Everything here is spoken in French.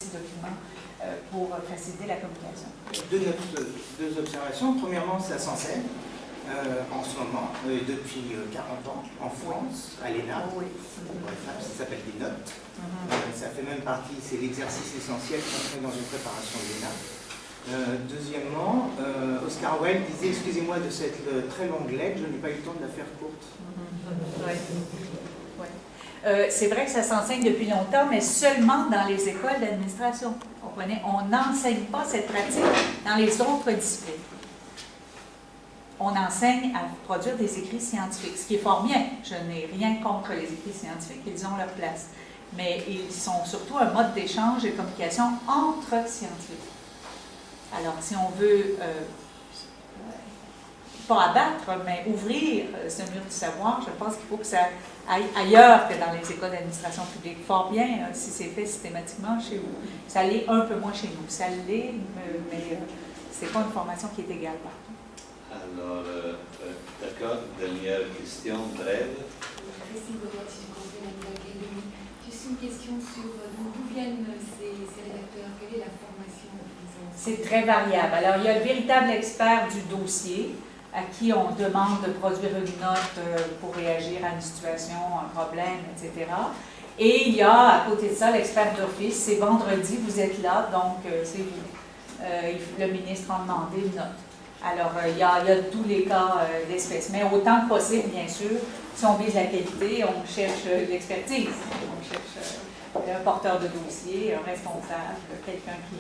ces documents pour faciliter la communication. Deux observations. Premièrement, ça s'enseigne en ce moment, depuis 40 ans, en France, à l'ENA. Oui. Ça s'appelle des notes. Ça fait même partie, c'est l'exercice essentiel qu'on fait dans une préparation de l'ENA. Deuxièmement, Oscar Wilde disait, excusez-moi de cette très longue lettre, je n'ai pas eu le temps de la faire courte. C'est vrai que ça s'enseigne depuis longtemps, mais seulement dans les écoles d'administration. Comprenez? On n'enseigne pas cette pratique dans les autres disciplines. On enseigne à produire des écrits scientifiques, ce qui est fort bien. Je n'ai rien contre les écrits scientifiques, ils ont leur place. Mais ils sont surtout un mode d'échange et de communication entre scientifiques. Alors, si on veut, pas abattre, mais ouvrir ce mur du savoir, je pense qu'il faut que ça aille ailleurs que dans les écoles d'administration publique. Fort bien, si c'est fait systématiquement chez vous. Ça l'est un peu moins chez nous. Ça l'est, mais c'est pas une formation qui est égale partout. Alors, d'accord, dernière question, brève. Merci beaucoup, si je comprends bien l'académie. Juste une question sur d'où viennent ces rédacteurs, quelle est la formation qu'ils ont? C'est très variable. Alors, il y a le véritable expert du dossier à qui on demande de produire une note pour réagir à une situation, un problème, etc. Et il y a à côté de ça l'expert d'office. C'est vendredi, vous êtes là, donc c'est vous. Le ministre a demandé une note. Alors, il y a tous les cas d'espèces, mais autant que possible, bien sûr, si on vise la qualité, on cherche l'expertise, on cherche un porteur de dossier, un responsable, quelqu'un qui